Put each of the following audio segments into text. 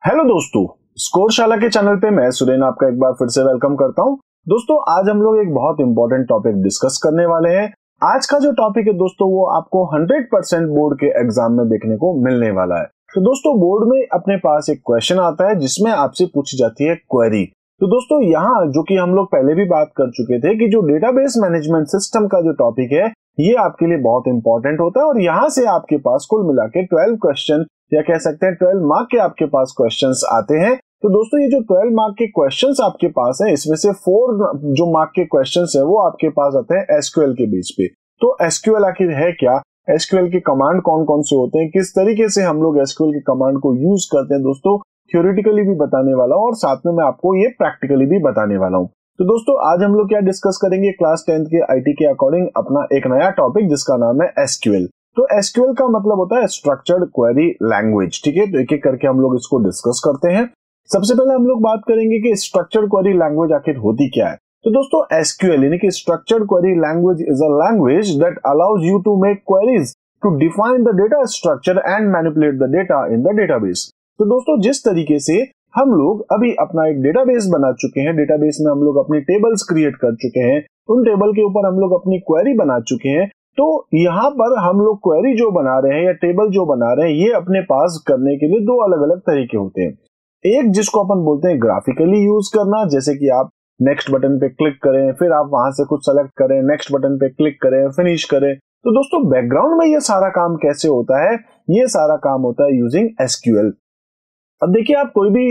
Hello दोस्तों, स्कोरशाला के channel पे मैं सुरेन आपका एक बार फिर से वेलकम करता हूं। दोस्तों, आज हम लोग एक बहुत इंपॉर्टेंट टॉपिक डिस्कस करने वाले हैं। आज का जो टॉपिक है दोस्तों, वो आपको 100% बोर्ड के एग्जाम में देखने को मिलने वाला है। तो दोस्तों, बोर्ड में अपने पास एक क्वेश्चन आता है जिसमें आपसे पूछी जाती है क्वेरी। तो दोस्तों, यहाँ जो कि हम लोग पहले भी बात कर चुके थे कि जो डेटाबेस मैनेजमेंट सिस्टम का जो टॉपिक है, ये आपके लिए बहुत इंपॉर्टेंट होता है और यहाँ से आपके पास कुल मिला के 12 क्वेश्चन या कह सकते हैं 12 मार्क के आपके पास क्वेश्चंस आते हैं। तो दोस्तों, ये जो 12 मार्क के क्वेश्चंस आपके पास है, इसमें से 4 जो मार्क के क्वेश्चंस है वो आपके पास आते हैं एसक्यूएल के बेस पे। तो एसक्यूएल आखिर है क्या, एसक्यूएल के कमांड कौन कौन से होते हैं, किस तरीके से हम लोग एसक्यूएल के कमांड को यूज करते हैं, दोस्तों थ्योरेटिकली भी बताने वाला हूं और साथ में मैं आपको ये प्रैक्टिकली भी बताने वाला हूं। तो दोस्तों, आज हम लोग क्या डिस्कस करेंगे, क्लास 10th के आईटी के अकॉर्डिंग अपना एक नया टॉपिक जिसका नाम है एसक्यूएल। तो एसक्यूएल का मतलब होता है स्ट्रक्चर्ड क्वेरी लैंग्वेज। ठीक है, तो एक एक करके हम लोग इसको डिस्कस करते हैं। सबसे पहले हम लोग बात करेंगे कि स्ट्रक्चर्ड क्वेरी लैंग्वेज आखिर होती क्या है। तो दोस्तों, एसक्यूएल यानी कि structured query language is a language that allows you to make queries to define the data structure and manipulate the data in the database. तो दोस्तों, जिस तरीके से हम लोग अभी अपना एक डेटाबेस बना चुके हैं, डेटाबेस में हम लोग अपनी टेबल्स क्रिएट कर चुके हैं, उन टेबल के ऊपर हम लोग अपनी क्वेरी बना चुके हैं। तो यहाँ पर हम लोग क्वेरी जो बना रहे हैं या टेबल जो बना रहे हैं, ये अपने पास करने के लिए 2 अलग अलग तरीके होते हैं। एक जिसको अपन बोलते हैं ग्राफिकली यूज करना, जैसे कि आप नेक्स्ट बटन पे क्लिक करें, फिर आप वहां से कुछ सेलेक्ट करें, नेक्स्ट बटन पे क्लिक करें, फिनिश करें। तो दोस्तों, बैकग्राउंड में ये सारा काम कैसे होता है, ये सारा काम होता है यूजिंग एसक्यूएल। अब देखिए, आप कोई भी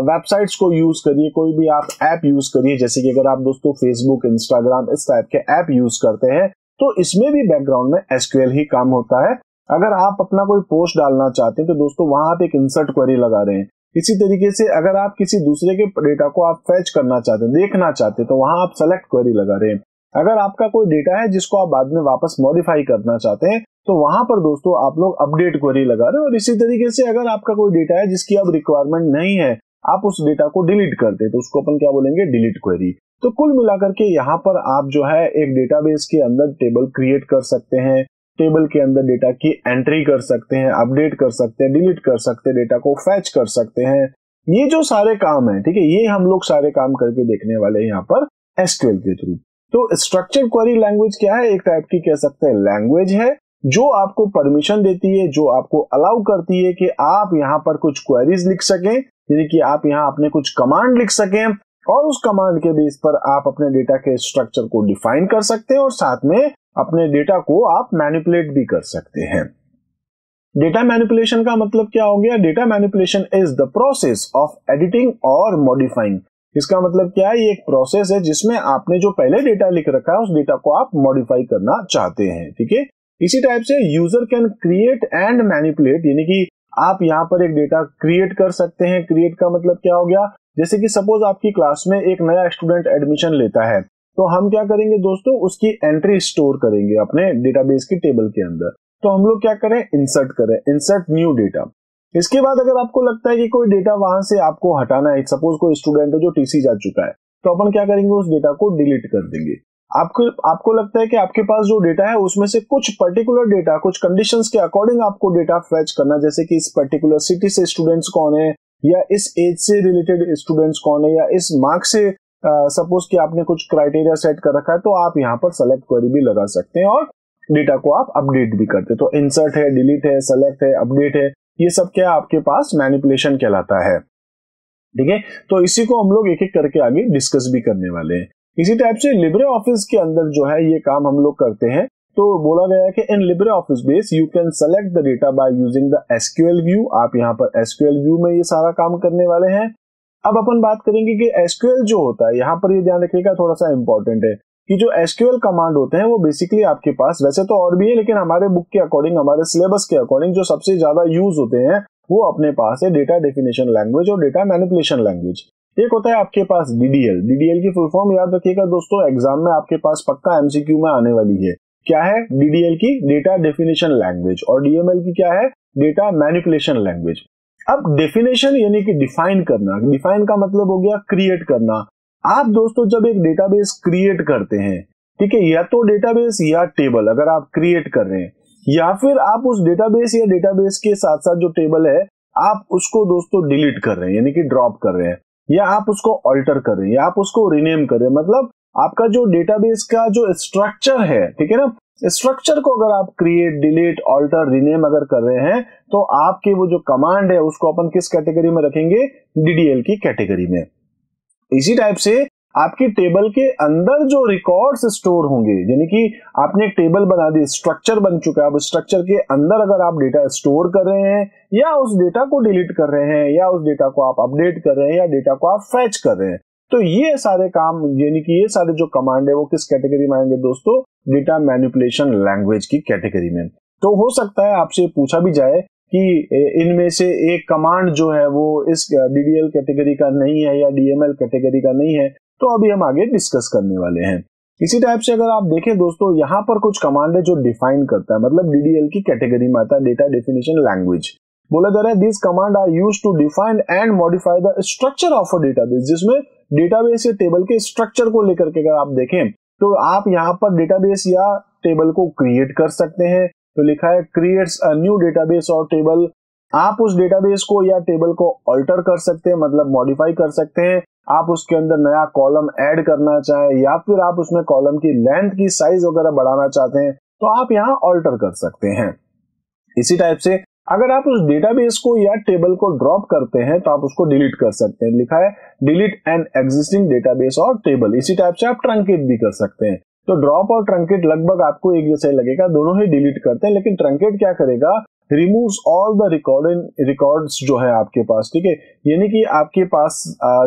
वेबसाइट्स को यूज करिए, कोई भी आप ऐप यूज करिए, जैसे कि अगर आप दोस्तों फेसबुक, इंस्टाग्राम इस टाइप के ऐप यूज करते हैं, तो इसमें भी बैकग्राउंड में एसक्यूएल ही काम होता है। अगर आप अपना कोई पोस्ट डालना चाहते हैं तो दोस्तों वहां आप एक इंसर्ट क्वेरी लगा रहे हैं। इसी तरीके से अगर आप किसी दूसरे के डेटा को आप फेच करना चाहते हैं, देखना चाहते हैं, तो वहां आप सेलेक्ट क्वेरी लगा रहे हैं। अगर आपका कोई डेटा है जिसको आप बाद में वापस मॉडिफाई करना चाहते हैं, तो वहां पर दोस्तों आप लोग अपडेट क्वेरी लगा रहे हैं। और इसी तरीके से अगर आपका कोई डेटा है जिसकी अब रिक्वायरमेंट नहीं है, आप उस डेटा को डिलीट करते हैं, तो उसको अपन क्या बोलेंगे, डिलीट क्वेरी। तो कुल मिलाकर के यहाँ पर आप जो है एक डेटाबेस के अंदर टेबल क्रिएट कर सकते हैं, टेबल के अंदर डेटा की एंट्री कर सकते हैं, अपडेट कर सकते हैं, डिलीट कर सकते हैं, डेटा को फैच कर सकते हैं। ये जो सारे काम है, ठीक है, ये हम लोग सारे काम करके देखने वाले हैं यहाँ पर एसक्यूएल के थ्रू। तो स्ट्रक्चर्ड क्वेरी लैंग्वेज क्या है, एक टाइप की कह सकते हैं लैंग्वेज है जो आपको परमिशन देती है, जो आपको अलाउ करती है कि आप यहाँ पर कुछ क्वेरीज लिख सकें, यानी कि आप यहाँ अपने कुछ कमांड लिख सकें और उस कमांड के बेस पर आप अपने डेटा के स्ट्रक्चर को डिफाइन कर सकते हैं और साथ में अपने डेटा को आप मैनिपुलेट भी कर सकते हैं। डेटा मैनिपुलेशन का मतलब क्या हो गया, data manipulation is the process of editing और मॉडिफाइंग। इसका मतलब क्या है, ये एक प्रोसेस है जिसमें आपने जो पहले डेटा लिख रखा है उस डेटा को आप मॉडिफाई करना चाहते हैं। ठीक है, इसी टाइप से user can create and manipulate, यानी कि आप यहाँ पर एक डेटा क्रिएट कर सकते हैं। क्रिएट का मतलब क्या हो गया, जैसे कि सपोज आपकी क्लास में एक नया स्टूडेंट एडमिशन लेता है, तो हम क्या करेंगे दोस्तों, उसकी एंट्री स्टोर करेंगे अपने डेटाबेस की टेबल के अंदर। तो हम लोग क्या करें, इंसर्ट करें, इंसर्ट न्यू डेटा। इसके बाद अगर आपको लगता है कि कोई डेटा वहां से आपको हटाना है, सपोज कोई स्टूडेंट है जो टीसी जा चुका है, तो अपन क्या करेंगे, उस डेटा को डिलीट कर देंगे। आपको लगता है कि आपके पास जो डेटा है उसमें से कुछ पर्टिकुलर डेटा, कुछ कंडीशंस के अकॉर्डिंग आपको डेटा फेच करना, जैसे कि इस पर्टिकुलर सिटी से स्टूडेंट्स कौन है, या इस एज से रिलेटेड स्टूडेंट्स कौन है, या इस मार्क से सपोज कि आपने कुछ क्राइटेरिया सेट कर रखा है, तो आप यहाँ पर सेलेक्ट क्वेरी भी लगा सकते हैं और डेटा को आप अपडेट भी करते हैं। तो इंसर्ट है, डिलीट है, सेलेक्ट है, अपडेट है, ये सब क्या आपके पास मैनिपुलेशन कहलाता है। ठीक है, तो इसी को हम लोग एक एक करके आगे डिस्कस भी करने वाले हैं। इसी टाइप से लिब्रे ऑफिस के अंदर जो है ये काम हम लोग करते हैं। तो बोला गया है कि इन Libre office base you can select the data by using the SQL view. आप यहाँ पर एसक्यूएल व्यू में ये सारा काम करने वाले हैं। अब अपन बात करेंगे कि एसक्यूएल जो होता है, यहाँ पर ये ध्यान रखिएगा, थोड़ा सा इंपॉर्टेंट है कि जो एसक्यूएल कमांड होते हैं वो बेसिकली आपके पास वैसे तो और भी है, लेकिन हमारे बुक के अकॉर्डिंग, हमारे सिलेबस के अकॉर्डिंग जो सबसे ज्यादा यूज होते हैं वो अपने पास है डेटा डेफिनेशन लैंग्वेज और डेटा मैनिपुलेशन लैंग्वेज। एक होता है आपके पास डीडीएल। डीडीएल की फुल फॉर्म याद रखिएगा दोस्तों, एग्जाम में आपके पास पक्का एमसीक्यू में आने वाली है। क्या है डीडीएल की, डेटा डेफिनेशन लैंग्वेज, और डीएमएल की क्या है, डेटा मैनिपुलेशन लैंग्वेज। अब डेफिनेशन यानी कि डिफाइन करना, डिफाइन का मतलब हो गया क्रिएट करना। आप दोस्तों जब एक डेटाबेस क्रिएट करते हैं, ठीक है, या तो डेटाबेस या टेबल अगर आप क्रिएट कर रहे हैं, या फिर आप उस डेटाबेस या डेटाबेस के साथ साथ जो टेबल है आप उसको दोस्तों डिलीट कर रहे हैं यानी कि ड्रॉप कर रहे हैं, या आप उसको ऑल्टर कर रहे हैं, या आप उसको रीनेम कर रहे हैं, मतलब आपका जो डेटाबेस का जो स्ट्रक्चर है, ठीक है ना, स्ट्रक्चर को अगर आप क्रिएट, डिलीट, ऑल्टर, रीनेम अगर कर रहे हैं तो आपके वो जो कमांड है उसको अपन किस कैटेगरी में रखेंगे, डीडीएल की कैटेगरी में। इसी टाइप से आपकी टेबल के अंदर जो रिकॉर्ड्स स्टोर होंगे, यानी कि आपने एक टेबल बना दी, स्ट्रक्चर बन चुका है, अब स्ट्रक्चर के अंदर अगर आप डेटा स्टोर कर रहे हैं या उस डेटा को डिलीट कर रहे हैं या उस डेटा को आप अपडेट कर रहे हैं या डेटा को आप फैच कर रहे हैं, तो ये सारे काम यानी कि ये सारे जो कमांड है वो किस कैटेगरी में आएंगे दोस्तों, डेटा मैनिपुलेशन लैंग्वेज की कैटेगरी में। तो हो सकता है आपसे पूछा भी जाए कि इनमें से एक कमांड जो है वो इस डीडीएल कैटेगरी का नहीं है या डीएमएल कैटेगरी का नहीं है, तो अभी हम आगे डिस्कस करने वाले हैं। इसी टाइप से अगर आप देखें दोस्तों, यहाँ पर कुछ कमांड है जो डिफाइन करता है, मतलब डीडीएल की कैटेगरी में आता है डेटा डेफिनेशन लैंग्वेज। बोला जा रहा है this command are used to define and modify the structure of a database, जिसमें डेटाबेस या टेबल के स्ट्रक्चर को लेकर के अगर आप देखें तो आप यहाँ पर डेटाबेस या टेबल को क्रिएट कर सकते हैं। तो लिखा है क्रिएट्स अ न्यू डेटाबेस और टेबल, आप उस डेटाबेस को या टेबल को ऑल्टर कर सकते हैं, मतलब मॉडिफाई कर सकते हैं। आप उसके अंदर नया कॉलम ऐड करना चाहें या फिर आप उसमें कॉलम की लेंथ की साइज वगैरह बढ़ाना चाहते हैं तो आप यहाँ ऑल्टर कर सकते हैं। इसी टाइप से अगर आप उस डेटाबेस को या टेबल को ड्रॉप करते हैं तो आप उसको डिलीट कर सकते हैं। लिखा है डिलीट एन एग्जिस्टिंग डेटाबेस और टेबल। इसी टाइप से आप ट्रंकेट भी कर सकते हैं। तो ड्रॉप और ट्रंकेट लगभग आपको एक जैसे लगेगा, दोनों ही डिलीट करते हैं, लेकिन ट्रंकेट क्या करेगा, रिमूव्स ऑल द रिकॉर्ड्स जो है आपके पास, ठीक है, यानी कि आपके पास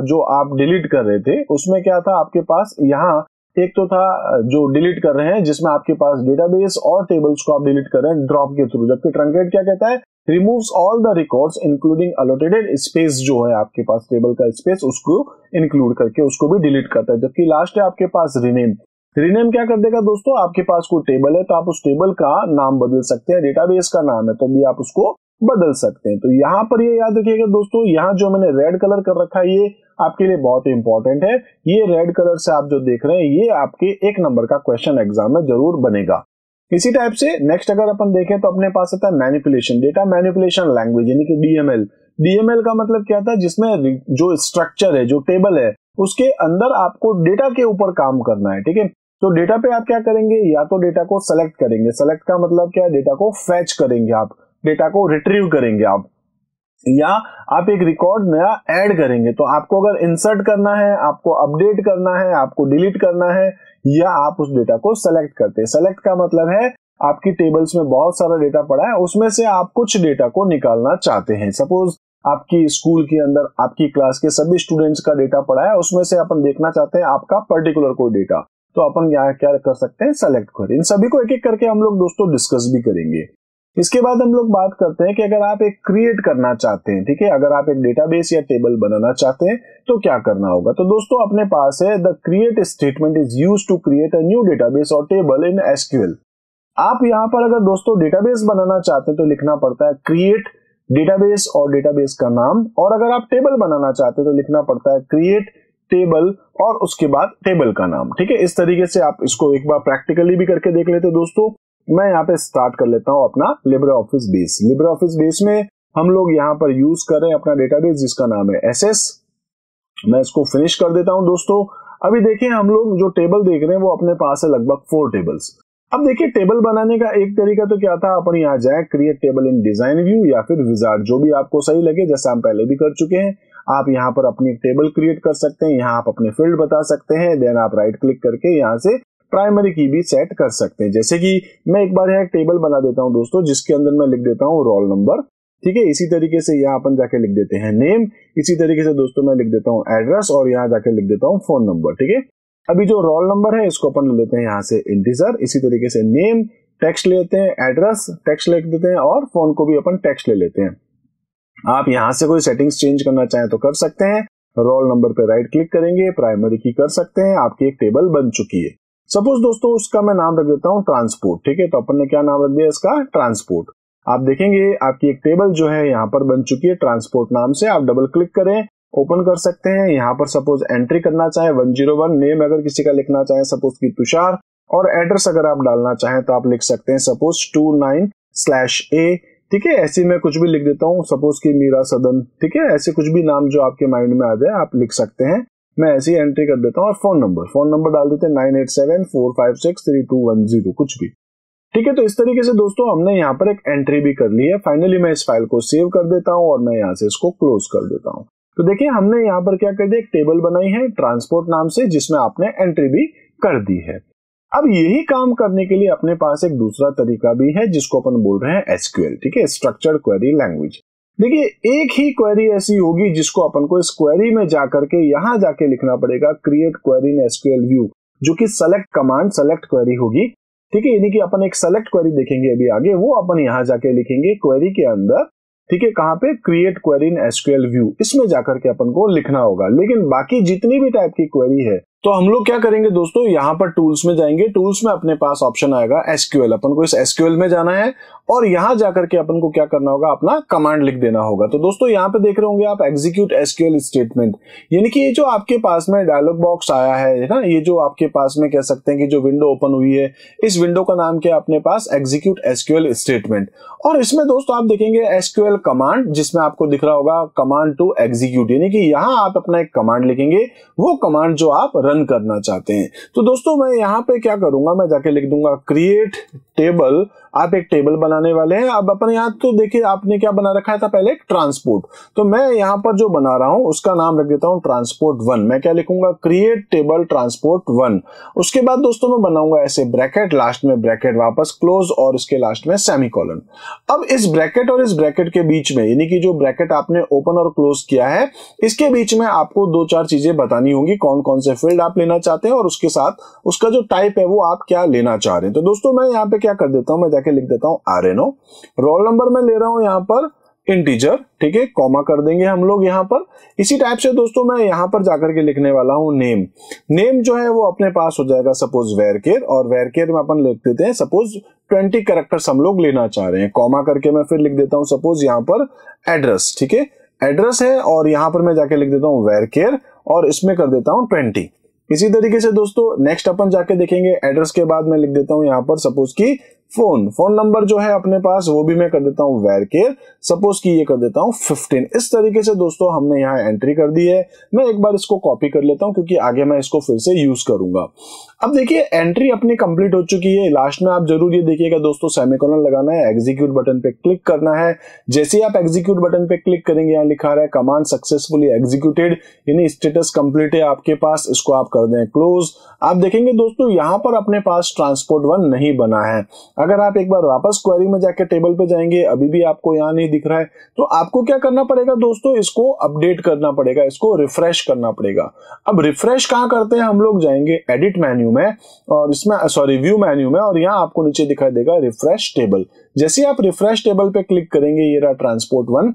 जो आप डिलीट कर रहे थे उसमें क्या था, आपके पास यहाँ एक तो था जो डिलीट कर रहे हैं जिसमें आपके पास डेटाबेस और टेबल्स को आप डिलीट कर रहे हैं ड्रॉप के थ्रू, जबकि ट्रंकेट क्या कहता है, removes all the records including allocated space, जो है आपके पास टेबल का स्पेस उसको इंक्लूड करके उसको भी डिलीट करता है। जबकि लास्ट है आपके पास रीनेम। रीनेम क्या कर देगा दोस्तों, आपके पास कोई टेबल है तो आप उस टेबल का नाम बदल सकते हैं, डेटाबेस का नाम है तो भी आप उसको बदल सकते हैं। तो यहाँ पर ये याद रखिएगा दोस्तों, यहाँ जो मैंने रेड कलर कर रखा है ये आपके लिए बहुत इंपॉर्टेंट है। ये रेड कलर से आप जो देख रहे हैं ये आपके 1 नंबर का क्वेश्चन एग्जाम में जरूर बनेगा। इसी टाइप से नेक्स्ट अगर अपन देखें तो अपने पास आता है मैनिपुलेशन, डेटा मैनिपुलेशन लैंग्वेज यानी कि डीएमएल। डीएमएल का मतलब क्या था, जिसमें जो स्ट्रक्चर है, जो टेबल है, उसके अंदर आपको डेटा के ऊपर काम करना है, ठीक है। तो डेटा पे आप क्या करेंगे, या तो डेटा को सेलेक्ट करेंगे, सेलेक्ट का मतलब क्या है, डेटा को फैच करेंगे आप, डेटा को रिट्रीव करेंगे आप, या आप एक रिकॉर्ड नया ऐड करेंगे। तो आपको अगर इंसर्ट करना है, आपको अपडेट करना है, आपको डिलीट करना है, या आप उस डेटा को सेलेक्ट करते हैं। सेलेक्ट का मतलब है आपकी टेबल्स में बहुत सारा डेटा पड़ा है, उसमें से आप कुछ डेटा को निकालना चाहते हैं। सपोज आपकी स्कूल के अंदर आपकी क्लास के सभी स्टूडेंट्स का डेटा पड़ा है, उसमें से अपन देखना चाहते हैं आपका पर्टिकुलर कोई डेटा, तो अपन यहाँ क्या कर सकते हैं, सेलेक्ट करें। इन सभी को एक एक करके हम लोग दोस्तों डिस्कस भी करेंगे। इसके बाद हम लोग बात करते हैं कि अगर आप एक क्रिएट करना चाहते हैं, ठीक है, अगर आप एक डेटाबेस या टेबल बनाना चाहते हैं तो क्या करना होगा। तो दोस्तों अपने पास है the create statement is used to create a new database और टेबल इन एसक्यूएल। आप यहाँ पर अगर दोस्तों डेटाबेस बनाना चाहते हैं तो लिखना पड़ता है क्रिएट डेटाबेस और डेटाबेस का नाम, और अगर आप टेबल बनाना चाहते हैं तो लिखना पड़ता है क्रिएट टेबल और उसके बाद टेबल का नाम, ठीक है। इस तरीके से आप इसको एक बार प्रैक्टिकली भी करके देख लेते दोस्तों। मैं यहाँ पे स्टार्ट कर लेता हूँ अपना Libre office base. Libre office base में हम लोग यहाँ पर यूज कर रहे हैं अपना डेटाबेस जिसका नाम है एसएस। मैं इसको फिनिश कर देता हूँ दोस्तों। अभी देखिए हम लोग जो टेबल देख रहे हैं वो अपने पास है लगभग 4 टेबल्स। अब देखिए टेबल बनाने का एक तरीका तो क्या था, अपन यहाँ जाए क्रिएट टेबल इन डिजाइन व्यू या फिर विजार्ड, जो भी आपको सही लगे, जैसा हम पहले भी कर चुके हैं। आप यहाँ पर अपनी एक टेबल क्रिएट कर सकते हैं, यहाँ आप अपने फील्ड बता सकते हैं, देन आप राइट क्लिक करके यहाँ से प्राइमरी की भी सेट कर सकते हैं। जैसे कि मैं एक बार यहाँ एक टेबल बना देता हूँ दोस्तों, जिसके अंदर मैं लिख देता हूँ रोल नंबर, ठीक है। इसी तरीके से यहाँ अपन जाके लिख देते हैं नेम, इसी तरीके से दोस्तों मैं लिख देता हूँ एड्रेस और यहाँ जाके लिख देता हूँ फोन नंबर, ठीक है। अभी जो रोल नंबर है इसको अपन ले लेते हैं यहाँ से इंटीजर, इसी तरीके से नेम टेक्स्ट लेते हैं, एड्रेस टेक्स्ट लिख देते हैं और फोन को भी अपन टेक्स्ट ले लेते हैं। आप यहाँ से कोई सेटिंग्स चेंज करना चाहें तो कर सकते हैं। रोल नंबर पे राइट क्लिक करेंगे, प्राइमरी की कर सकते हैं, आपकी एक टेबल बन चुकी है। सपोज दोस्तों उसका मैं नाम रख देता हूँ ट्रांसपोर्ट, ठीक है। तो अपन ने क्या नाम रख दिया इसका, ट्रांसपोर्ट। आप देखेंगे आपकी एक टेबल जो है यहाँ पर बन चुकी है ट्रांसपोर्ट नाम से। आप डबल क्लिक करें, ओपन कर सकते हैं। यहाँ पर सपोज एंट्री करना चाहे 101, नेम अगर किसी का लिखना चाहे सपोज की तुषार, और एड्रेस अगर आप डालना चाहें तो आप लिख सकते हैं सपोज 29/A, ठीक है, ऐसे मैं कुछ भी लिख देता हूँ, सपोज कि मीरा सदन, ठीक है, ऐसे कुछ भी नाम जो आपके माइंड में आ जाए आप लिख सकते हैं। मैं ऐसे ही एंट्री कर देता हूँ और फोन नंबर डाल देते हैं 9874563210 कुछ भी, ठीक है। तो इस तरीके से दोस्तों हमने यहाँ पर एक एंट्री भी कर ली है। फाइनली मैं इस फाइल को सेव कर देता हूँ और मैं यहाँ से इसको क्लोज कर देता हूँ। तो देखिए हमने यहाँ पर क्या कर दिया, एक टेबल बनाई है ट्रांसपोर्ट नाम से, जिसमें आपने एंट्री भी कर दी है। अब यही काम करने के लिए अपने पास एक दूसरा तरीका भी है जिसको अपन बोल रहे हैं एसक्यूएल, ठीक है, स्ट्रक्चर्ड क्वेरी लैंग्वेज। देखिए एक ही क्वेरी ऐसी होगी जिसको अपन को इस क्वेरी में जाकर के यहाँ जाके लिखना पड़ेगा, create query in SQL view, जो कि सेलेक्ट कमांड सेलेक्ट क्वेरी होगी, ठीक है। यानी कि अपन एक सेलेक्ट क्वेरी देखेंगे अभी आगे, वो अपन यहाँ जाके लिखेंगे क्वेरी के अंदर, ठीक है, कहाँ पे, create query in SQL view, इसमें जाकर के अपन को लिखना होगा। लेकिन बाकी जितनी भी टाइप की क्वेरी है तो हम लोग क्या करेंगे दोस्तों, यहाँ पर टूल्स में जाएंगे, टूल्स में अपने पास ऑप्शन आएगा एसक्यूएल, अपन को इस एसक्यूएल में जाना है और यहाँ जाकर के अपन को क्या करना होगा, अपना कमांड लिख देना होगा। तो दोस्तों यहाँ पे देख रहे होंगे आप एग्जीक्यूट एसक्यूएल स्टेटमेंट, यानी कि ये जो आपके पास में डायलॉग बॉक्स आया है ना, ये जो आपके पास में कह सकते हैं कि जो विंडो ओपन हुई है, इस विंडो का नाम क्या है अपने पास, एग्जीक्यूट एसक्यूएल स्टेटमेंट। और इसमें दोस्तों आप देखेंगे एसक्यूएल कमांड, जिसमें आपको दिख रहा होगा कमांड टू एग्जीक्यूट, यानी कि यहाँ आप अपना एक कमांड लिखेंगे, वो कमांड जो आप रन करना चाहते हैं। तो दोस्तों मैं यहाँ पे क्या करूंगा, मैं जाके लिख दूंगा क्रिएट टेबल, आप एक टेबल बनाने वाले हैं। अब अपन यहाँ तो देखिए आपने क्या बना रखा था पहले, एक ट्रांसपोर्ट, तो मैं यहाँ पर जो बना रहा हूँ उसका नाम रख देता हूँ ट्रांसपोर्ट 1। मैं क्या लिखूंगा, क्रिएट टेबल ट्रांसपोर्ट 1। उसके बाद दोस्तों मैं बनाऊंगा ऐसे ब्रैकेट, लास्ट में ब्रैकेट, वापस क्लोज और इसके लास्ट में सेमीकोलन। अब इस ब्रैकेट और इस ब्रैकेट के बीच में, यानी कि जो ब्रैकेट आपने ओपन और क्लोज किया है, इसके बीच में आपको 2-4 चीजें बतानी होंगी, कौन कौन से फील्ड आप लेना चाहते हैं और उसके साथ उसका जो टाइप है वो आप क्या लेना चाह रहे हैं। तो दोस्तों मैं यहाँ पे क्या कर देता हूँ, मैं जाके लिख देता हूँ RNO, रोल नंबर मैं ले रहा हूँ यहाँ पर इंटीजर, ठीक है, कॉमा कर देंगे हम लोग यहाँ पर। इसी टाइप से दोस्तों मैं यहाँ पर जाकर के लिखने वाला हूँ नेम जो है वो अपने पास हो जाएगा सपोज वेरकेर, और वेरकेर में अपन लिख देते हैं सपोज 20 कैरेक्टर्स हम लोग लेना चाह रहे हैं, कॉमा करके मैं फिर लिख देता हूँ सपोज यहाँ पर एड्रेस, ठीक है, एड्रेस है, और यहाँ पर मैं जाके लिख देता हूँ वेरकेर और इसमें कर देता हूँ 20। इसी तरीके से दोस्तों नेक्स्ट अपन जाके देखेंगे, एड्रेस के बाद मैं लिख देता हूँ यहाँ पर सपोज की फोन नंबर जो है अपने पास वो भी मैं कर देता हूँ वेरकेर, सपोज की ये कर देता हूँ 15। इस तरीके से दोस्तों हमने यहाँ एंट्री कर दी है। मैं एक बार इसको कॉपी कर लेता हूँ क्योंकि आगे मैं इसको फिर से यूज करूंगा। अब देखिए एंट्री अपनी कंप्लीट हो चुकी है। लास्ट में आप जरूर ये देखिएगा दोस्तों, सेमीकोलन लगाना है, एग्जीक्यूट बटन पे क्लिक करना है। जैसे ही आप एग्जीक्यूट बटन पे क्लिक करेंगे यहाँ लिखा रहा है कमांड सक्सेसफुली एग्जीक्यूटेड, यानी स्टेटस कंप्लीट है आपके पास, इसको आप कर दें क्लोज। आप देखेंगे दोस्तों यहाँ पर अपने पास ट्रांसपोर्ट 1 नहीं बना है। अगर आप एक बार वापस क्वेरी में जाके टेबल पे जाएंगे, अभी भी आपको यहाँ नहीं दिख रहा है, तो आपको क्या करना पड़ेगा दोस्तों, इसको अपडेट करना पड़ेगा, इसको रिफ्रेश करना पड़ेगा। अब रिफ्रेश कहाँ करते हैं, हम लोग जाएंगे एडिट मेन्यू में और इसमें व्यू मेन्यू में, और यहाँ आपको नीचे दिखाई देगा रिफ्रेश टेबल। जैसे ही आप रिफ्रेश टेबल पे क्लिक करेंगे, ये रहा ट्रांसपोर्ट 1।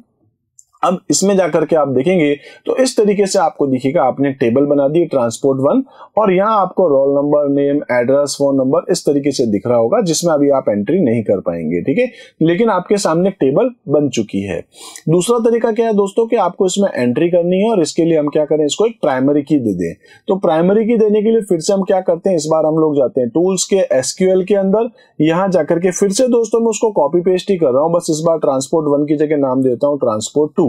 अब इसमें जाकर के आप देखेंगे तो इस तरीके से आपको दिखेगा, आपने टेबल बना दी ट्रांसपोर्ट 1 और यहाँ आपको roll number, name, address, phone number इस तरीके से दिख रहा होगा, जिसमें अभी आप एंट्री नहीं कर पाएंगे, ठीक है, लेकिन आपके सामने टेबल बन चुकी है। दूसरा तरीका क्या है दोस्तों कि आपको इसमें एंट्री करनी है और इसके लिए हम क्या करें, इसको एक प्राइमरी की दे दें। तो प्राइमरी की देने के लिए फिर से हम क्या करते हैं, इस बार हम लोग जाते हैं टूल्स के एसक्यूएल के अंदर, यहाँ जाकर के फिर से दोस्तों मैं उसको कॉपी पेस्ट ही कर रहा हूँ, बस इस बार ट्रांसपोर्ट 1 की जगह नाम देता हूँ ट्रांसपोर्ट 2,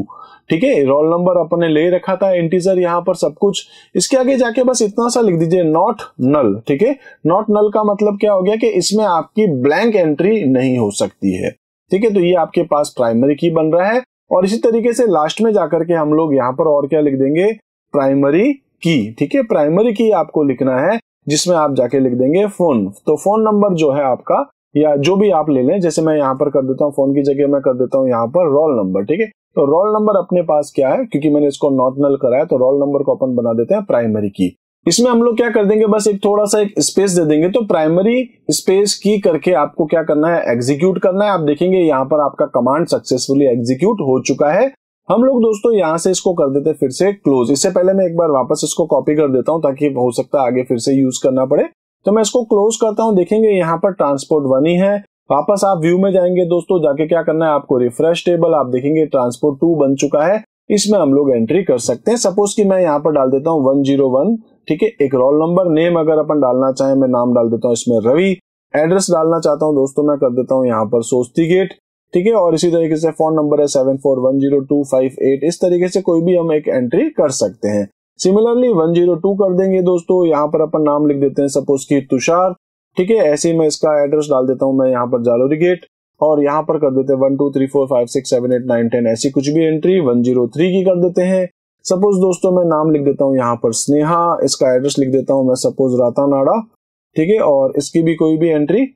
ठीक है। रोल नंबर अपने ले रखा था इंटीजर यहाँ पर सब कुछ, इसके आगे जाके बस इतना सा लिख दीजिए नॉट नल, ठीक है। नॉट नल का मतलब क्या हो गया कि इसमें आपकी ब्लैंक एंट्री नहीं हो सकती है, ठीक है। तो ये आपके पास प्राइमरी की बन रहा है। और इसी तरीके से लास्ट में जाकर के हम लोग यहाँ पर और क्या लिख देंगे, प्राइमरी की, ठीक है। प्राइमरी की आपको लिखना है जिसमें आप जाके लिख देंगे फोन। तो फोन नंबर जो है आपका या जो भी आप ले लें, जैसे मैं यहाँ पर कर देता हूँ फोन की जगह मैं कर देता हूँ यहाँ पर रोल नंबर, ठीक है। तो रोल नंबर अपने पास क्या है, क्योंकि मैंने इसको नॉट नल करा है तो रोल नंबर को अपन बना देते हैं प्राइमरी की। इसमें हम लोग क्या कर देंगे, बस एक थोड़ा सा एक स्पेस दे देंगे। तो प्राइमरी स्पेस की करके आपको क्या करना है, एग्जीक्यूट करना है। आप देखेंगे यहाँ पर आपका कमांड सक्सेसफुली एग्जीक्यूट हो चुका है। हम लोग दोस्तों यहाँ से इसको कर देते हैं फिर से क्लोज। इससे पहले मैं एक बार वापस इसको कॉपी कर देता हूँ ताकि हो सकता है आगे फिर से यूज करना पड़े। तो मैं इसको क्लोज करता हूँ। देखेंगे यहाँ पर ट्रांसपोर्ट 1 ही है। वापस आप व्यू में जाएंगे दोस्तों, जाके क्या करना है आपको, रिफ्रेश टेबल। आप देखेंगे ट्रांसपोर्ट 2 बन चुका है, इसमें हम लोग एंट्री कर सकते हैं। सपोज कि मैं यहाँ पर डाल देता हूँ 101, ठीक है। एक रोल नंबर, नेम अगर अपन डालना चाहें मैं नाम डाल देता हूँ इसमें रवि। एड्रेस डालना चाहता हूँ दोस्तों मैं कर देता हूँ यहाँ पर सोस्ती गेट, ठीक है। और इसी तरीके से फोन नंबर है 74102558, इस तरीके से कोई भी हम एक एंट्री कर सकते हैं। सिमिलरली 102 कर देंगे दोस्तों, यहाँ पर अपन नाम लिख देते हैं सपोज की तुषार, ठीक है। ऐसे ही मैं इसका एड्रेस डाल देता हूँ मैं यहाँ पर जालोरी गेट, और यहाँ पर कर देते हैं 1 2 3 4 5 6 7 8 9 10 ऐसी कुछ भी एंट्री 103 की कर देते हैं। सपोज दोस्तों मैं नाम लिख देता हूँ यहाँ पर स्नेहा, इसका एड्रेस लिख देता हूँ मैं सपोज रातानाडा, ठीक है। और इसकी भी कोई भी एंट्री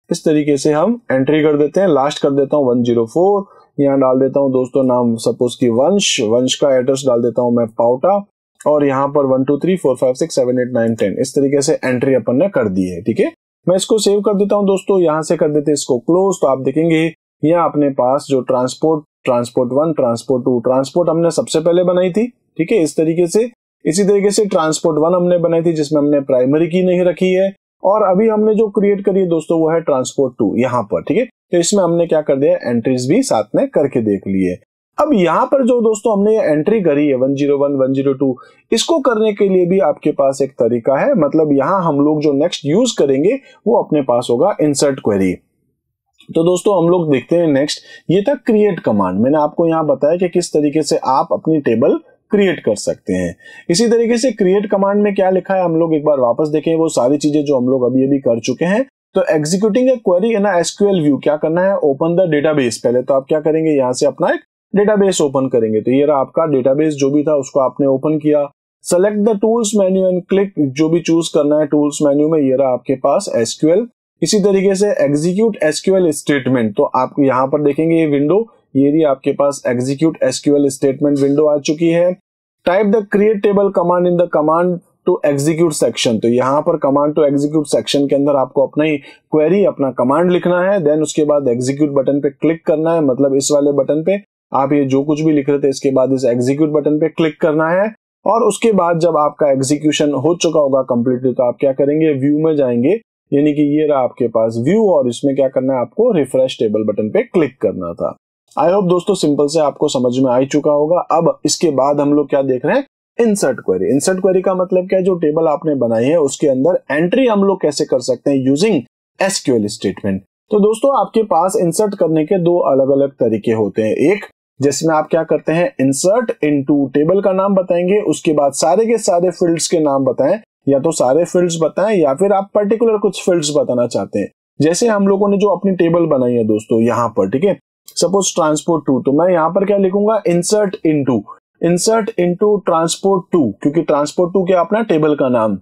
इस तरीके से हम एंट्री कर देते हैं। लास्ट कर देता हूँ 104, यहाँ डाल देता हूँ दोस्तों नाम सपोज की वंश, वंश का एड्रेस डाल देता हूँ मैं पाउटा, और यहाँ पर 1 2 3 4 5 6 7 8 9 10 इस तरीके से एंट्री अपन ने कर दी है, ठीक है। मैं इसको सेव कर देता हूँ दोस्तों, यहाँ से कर देते हैं इसको क्लोज। तो आप देखेंगे यहाँ अपने पास जो ट्रांसपोर्ट 1, ट्रांसपोर्ट 2, ट्रांसपोर्ट हमने सबसे पहले बनाई थी, ठीक है, इस तरीके से। इसी तरीके से ट्रांसपोर्ट 1 हमने बनाई थी जिसमें हमने प्राइमरी की नहीं रखी है, और अभी हमने जो क्रिएट करी है दोस्तों वो है ट्रांसपोर्ट 2 यहाँ पर, ठीक है। तो इसमें हमने क्या कर दिया, एंट्रीज भी साथ में करके देख लिए। अब यहाँ पर जो दोस्तों हमने ये एंट्री करी है 101, 102, इसको करने के लिए भी आपके पास एक तरीका है। मतलब यहाँ हम लोग जो नेक्स्ट यूज करेंगे वो अपने पास होगा इंसर्ट क्वेरी। तो दोस्तों हम लोग देखते हैं नेक्स्ट, ये था क्रिएट कमांड। मैंने आपको यहाँ बताया कि किस तरीके से आप अपनी टेबल क्रिएट कर सकते हैं। इसी तरीके से क्रिएट कमांड में क्या लिखा है हम लोग एक बार वापस देखें, वो सारी चीजें जो हम लोग अभी कर चुके हैं। तो executing A query in SQL view, क्या करना है, ओपन द डेटाबेस। पहले तो आप क्या करेंगे, यहाँ से अपना एक डेटाबेस ओपन करेंगे। तो ये रहा आपका डेटाबेस, जो भी था उसको आपने ओपन किया। Select the tools menu and click, जो भी चूज करना है टूल्स मेन्यू में, ये रहा आपके पास एसक्यूएल। इसी तरीके से एग्जीक्यूट एसक्यूएल स्टेटमेंट, तो आप यहाँ पर देखेंगे ये विंडो, ये भी आपके पास एग्जीक्यूट एसक्यूएल स्टेटमेंट विंडो आ चुकी है। Type the create table command in the command to execute section, तो यहाँ पर कमांड टू एग्जीक्यूट सेक्शन के अंदर आपको अपना ही क्वेरी, अपना कमांड लिखना है। देन उसके बाद एग्जीक्यूट बटन पे क्लिक करना है, मतलब इस वाले बटन पे आप ये जो कुछ भी लिख रहे थे इसके बाद इस एग्जीक्यूट बटन पे क्लिक करना है। और उसके बाद जब आपका एग्जीक्यूशन हो चुका होगा कंप्लीटली, तो आप क्या करेंगे, व्यू में जाएंगे, यानी कि ये रहा आपके पास व्यू, और इसमें क्या करना है, आपको रिफ्रेश टेबल बटन पे क्लिक करना था। आई होप दोस्तों सिंपल से आपको समझ में आ ही चुका होगा। अब इसके बाद हम लोग क्या देख रहे हैं, इंसर्ट क्वेरी। इंसर्ट क्वेरी का मतलब क्या है, जो टेबल आपने बनाई है उसके अंदर एंट्री हम लोग कैसे कर सकते हैं यूजिंग एसक्यूएल स्टेटमेंट। तो दोस्तों आपके पास इंसर्ट करने के दो अलग अलग तरीके होते हैं। एक जिसमें आप क्या करते हैं, इंसर्ट इनटू, टेबल का नाम बताएंगे, उसके बाद सारे के सारे फील्ड्स के नाम बताएं, या तो सारे फील्ड्स बताएं या फिर आप पर्टिकुलर कुछ फील्ड्स बताना चाहते हैं। जैसे हम लोगों ने जो अपनी टेबल बनाई है दोस्तों यहाँ पर, ठीक है, सपोज ट्रांसपोर्ट 2, तो मैं यहाँ पर क्या लिखूंगा, इंसर्ट इनटू ट्रांसपोर्ट 2, क्योंकि ट्रांसपोर्ट 2 क्या अपना टेबल का नाम।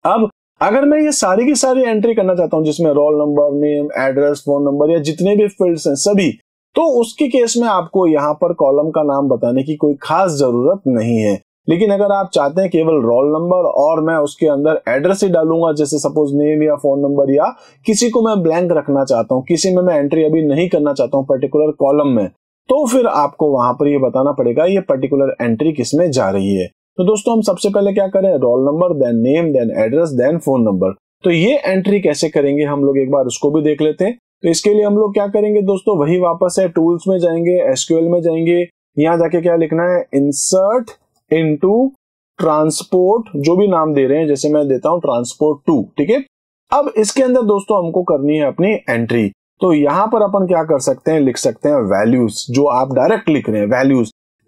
अब अगर मैं ये सारी की सारी एंट्री करना चाहता हूं जिसमें roll number, name, address, phone number या जितने भी फील्ड्स हैं सभी, तो उसके केस में आपको यहाँ पर कॉलम का नाम बताने की कोई खास जरूरत नहीं है। लेकिन अगर आप चाहते हैं केवल रोल नंबर और मैं उसके अंदर एड्रेस ही डालूंगा, जैसे सपोज नेम या फोन नंबर, या किसी को मैं ब्लैंक रखना चाहता हूं, किसी में मैं एंट्री अभी नहीं करना चाहता हूं पर्टिकुलर कॉलम में, तो फिर आपको वहां पर ये बताना पड़ेगा ये पर्टिकुलर एंट्री किसमें जा रही है। तो दोस्तों हम सबसे पहले क्या करें, roll number, then name, then address, then phone number. तो ये एंट्री कैसे करेंगे हम लोग एक बार उसको भी देख लेते हैं। तो इसके लिए हम लोग क्या करेंगे दोस्तों, वही वापस है टूल्स में जाएंगे, एसक्यूएल में जाएंगे, यहां जाके क्या लिखना है, इंसर्ट इनटू ट्रांसपोर्ट, जो भी नाम दे रहे हैं, जैसे मैं देता हूं ट्रांसपोर्ट 2, ठीक है। अब इसके अंदर दोस्तों हमको करनी है अपनी एंट्री। तो यहां पर अपन क्या कर सकते हैं, लिख सकते हैं वैल्यूज, जो आप डायरेक्ट लिख रहे हैं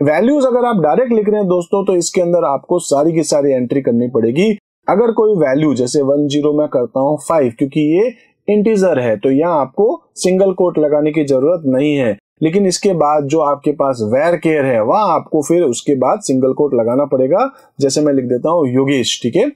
वैल्यूज अगर आप डायरेक्ट लिख रहे हैं दोस्तों, तो इसके अंदर आपको सारी की सारी एंट्री करनी पड़ेगी। अगर कोई वैल्यू जैसे 10 मैं करता हूं 5, क्योंकि ये इंटीजर है, तो यहाँ आपको सिंगल कोट लगाने की जरूरत नहीं है। लेकिन इसके बाद जो आपके पास वेर केयर है, वहां आपको फिर उसके बाद सिंगल कोट लगाना पड़ेगा। जैसे मैं लिख देता हूं योगेश, ठीक है।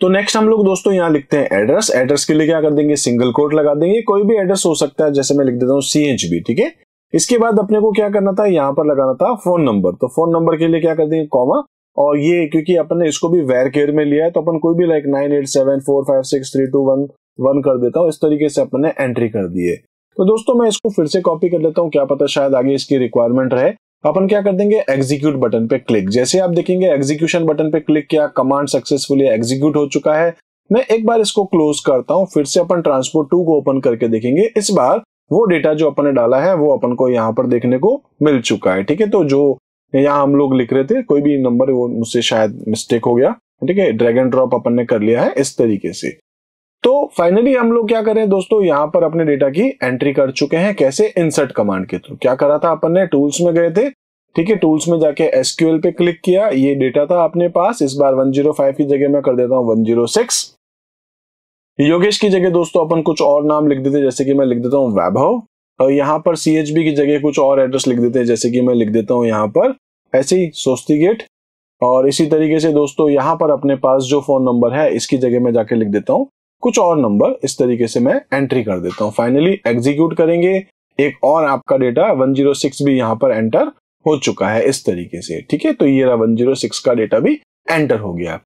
तो नेक्स्ट हम लोग दोस्तों यहाँ लिखते हैं एड्रेस के लिए क्या कर देंगे, सिंगल कोट लगा देंगे, कोई भी एड्रेस हो सकता है, जैसे मैं लिख देता हूँ CHB, ठीक है। इसके बाद अपने को क्या करना था, यहाँ पर लगाना था फोन नंबर, तो फोन नंबर के लिए क्या कर देंगे, कॉमा, और ये क्योंकि अपन ने इसको भी वेर केयर में लिया है, तो अपन कोई भी लाइक 9874563211 कर देता हूँ। इस तरीके से अपन ने एंट्री कर दी है। तो दोस्तों मैं इसको फिर से कॉपी कर लेता हूँ, क्या पता शायद आगे इसकी रिक्वायरमेंट रहे। अपन क्या कर देंगे, एग्जीक्यूट बटन पे क्लिक। जैसे आप देखेंगे एग्जीक्यूशन बटन पे क्लिक किया, कमांड सक्सेसफुली एग्जीक्यूट हो चुका है। मैं एक बार इसको क्लोज करता हूं, फिर से अपन ट्रांसपोर्ट 2 को ओपन करके देखेंगे। इस बार वो डेटा जो अपन ने डाला है वो अपन को यहाँ पर देखने को मिल चुका है, ठीक है। तो जो यहाँ हम लोग लिख रहे थे कोई भी नंबर, वो मुझसे शायद मिस्टेक हो गया, ठीक है, ड्रैग एंड ड्रॉप अपन ने कर लिया है इस तरीके से। तो फाइनली हम लोग क्या करें दोस्तों, यहाँ पर अपने डेटा की एंट्री कर चुके हैं। कैसे? इंसर्ट कमांड के थ्रू। क्या करा था अपन ने? टूल्स में गए थे, ठीक है, टूल्स में जाके एसक्यूएल पे क्लिक किया, ये डेटा था अपने पास। इस बार 105 की जगह मैं कर देता हूं 106। योगेश की जगह दोस्तों अपन कुछ और नाम लिख देते, जैसे कि मैं लिख देता हूं वैभव, और यहाँ पर CHB की जगह कुछ और एड्रेस लिख देते हैं, जैसे कि मैं लिख देता हूं यहाँ पर ऐसे ही सोस्ती गेट। और इसी तरीके से दोस्तों यहाँ पर अपने पास जो फोन नंबर है इसकी जगह मैं जाके लिख देता हूँ कुछ और नंबर, इस तरीके से मैं एंट्री कर देता हूँ। फाइनली एग्जीक्यूट करेंगे, एक और आपका डेटा 106 भी यहाँ पर एंटर हो चुका है इस तरीके से, ठीक है। तो ये रहा 106 का डेटा भी एंटर हो गया।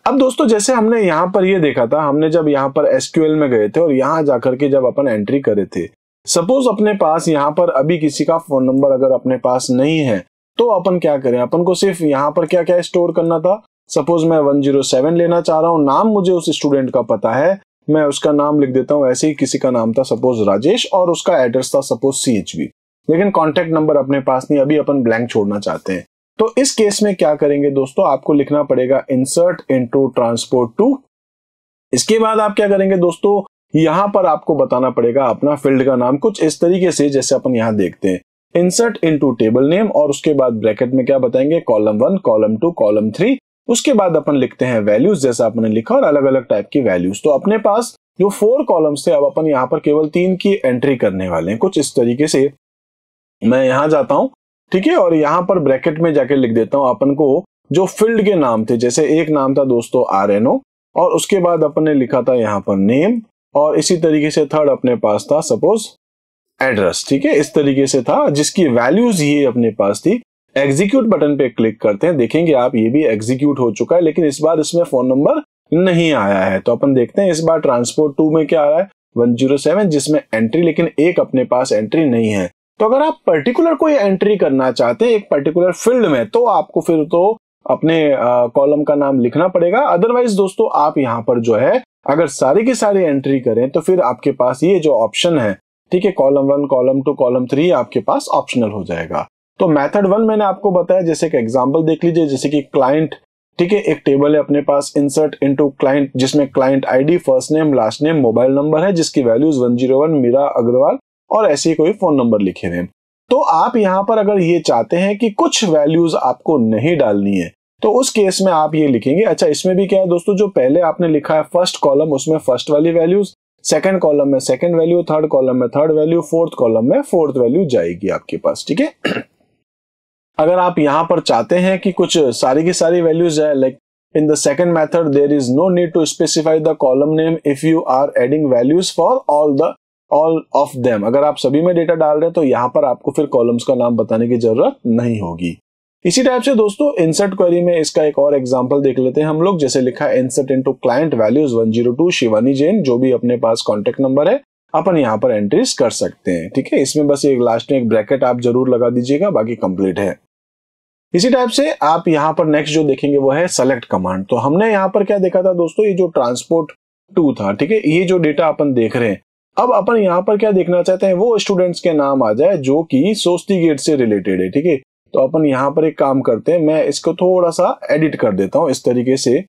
अब दोस्तों जैसे हमने यहाँ पर ये देखा था, हमने जब यहाँ पर एसक्यूएल में गए थे और यहाँ जाकर के जब अपन एंट्री करे थे, सपोज अपने पास यहाँ पर अभी किसी का फोन नंबर अगर अपने पास नहीं है तो अपन क्या करें, अपन को सिर्फ यहाँ पर क्या क्या स्टोर करना था। सपोज मैं 107 लेना चाह रहा हूँ, नाम मुझे उस स्टूडेंट का पता है, मैं उसका नाम लिख देता हूँ। ऐसे ही किसी का नाम था सपोज राजेश और उसका एड्रेस था सपोज CHB, लेकिन कॉन्टेक्ट नंबर अपने पास नहीं, अभी अपन ब्लैंक छोड़ना चाहते हैं। तो इस केस में क्या करेंगे दोस्तों, आपको लिखना पड़ेगा इंसर्ट इनटू ट्रांसपोर्ट टू। इसके बाद आप क्या करेंगे दोस्तों, यहां पर आपको बताना पड़ेगा अपना फील्ड का नाम कुछ इस तरीके से, जैसे अपन यहां देखते हैं इंसर्ट इनटू टेबल नेम, और उसके बाद ब्रैकेट में क्या बताएंगे, कॉलम 1, कॉलम 2, कॉलम 3। उसके बाद अपन लिखते हैं वैल्यूज, जैसा आपने लिखा, और अलग अलग टाइप की वैल्यूज। तो अपने पास जो 4 कॉलम्स थे, अब अपन यहाँ पर केवल 3 की एंट्री करने वाले हैं। कुछ इस तरीके से मैं यहां जाता हूं, ठीक है, और यहां पर ब्रैकेट में जाके लिख देता हूं अपन को जो फील्ड के नाम थे। जैसे एक नाम था दोस्तों RNO, और उसके बाद अपन ने लिखा था यहाँ पर नेम, और इसी तरीके से थर्ड अपने पास था सपोज एड्रेस, ठीक है, इस तरीके से था, जिसकी वैल्यूज ये अपने पास थी। एग्जीक्यूट बटन पे क्लिक करते हैं, देखेंगे आप ये भी एग्जीक्यूट हो चुका है, लेकिन इस बार इसमें फोन नंबर नहीं आया है। तो अपन देखते हैं इस बार ट्रांसपोर्ट 2 में क्या आ रहा है, 107, जिसमें एंट्री, लेकिन एक अपने पास एंट्री नहीं है। तो अगर आप पर्टिकुलर कोई एंट्री करना चाहते हैं एक पर्टिकुलर फील्ड में, तो आपको फिर तो अपने कॉलम का नाम लिखना पड़ेगा। अदरवाइज दोस्तों आप यहाँ पर जो है अगर सारी की सारी एंट्री करें तो फिर आपके पास ये जो ऑप्शन है, ठीक है, कॉलम 1, कॉलम 2, कॉलम 3 आपके पास ऑप्शनल हो जाएगा। तो मेथड 1 मैंने आपको बताया, जैसे कि एग्जांपल देख लीजिए, जैसे कि क्लाइंट, ठीक है, एक टेबल है अपने पास इंसर्ट इनटू क्लाइंट, जिसमें client ID, first name, last name, mobile number है, जिसकी वैल्यूज 101 मीरा अग्रवाल और ऐसे ही कोई फोन नंबर लिखे हुए। तो आप यहाँ पर अगर ये चाहते हैं कि कुछ वैल्यूज आपको नहीं डालनी है तो उस केस में आप ये लिखेंगे। अच्छा, इसमें भी क्या है दोस्तों, जो पहले आपने लिखा है फर्स्ट कॉलम, उसमें फर्स्ट वाली वैल्यूज, सेकंड कॉलम में सेकंड वैल्यू, थर्ड कॉलम में थर्ड वैल्यू, फोर्थ कॉलम में फोर्थ वैल्यू जाएगी आपके पास, ठीक है। अगर आप यहां पर चाहते हैं कि कुछ सारी की सारी वैल्यूज जाए, like in the second method there is no need to specify the column name if you are adding values for all of them. अगर आप सभी में डेटा डाल रहे हैं तो यहां पर आपको फिर कॉलम्स का नाम बताने की जरूरत नहीं होगी। इसी टाइप से दोस्तों इंसर्ट क्वेरी में इसका एक और एग्जांपल देख लेते हैं हम लोग। जैसे लिखा है insert into client values 102 Shivani Jain, जो भी अपने पास कॉन्टेक्ट नंबर है अपन यहाँ पर एंट्रीज कर सकते हैं, ठीक है। इसमें बस एक लास्ट में एक ब्रैकेट आप जरूर लगा दीजिएगा, बाकी कंप्लीट है। इसी टाइप से आप यहाँ पर नेक्स्ट जो देखेंगे वो है सेलेक्ट कमांड। तो हमने यहाँ पर क्या देखा था दोस्तों, ये जो ट्रांसपोर्ट 2 था, ठीक है, ये जो डेटा अपन देख रहे हैं, अब अपन यहाँ पर क्या देखना चाहते हैं, वो स्टूडेंट्स के नाम आ जाए जो कि सोस्ती गेट से रिलेटेड है, ठीक है। तो अपन यहाँ पर एक काम करते हैं, मैं इसको थोड़ा सा एडिट कर देता हूँ इस तरीके से,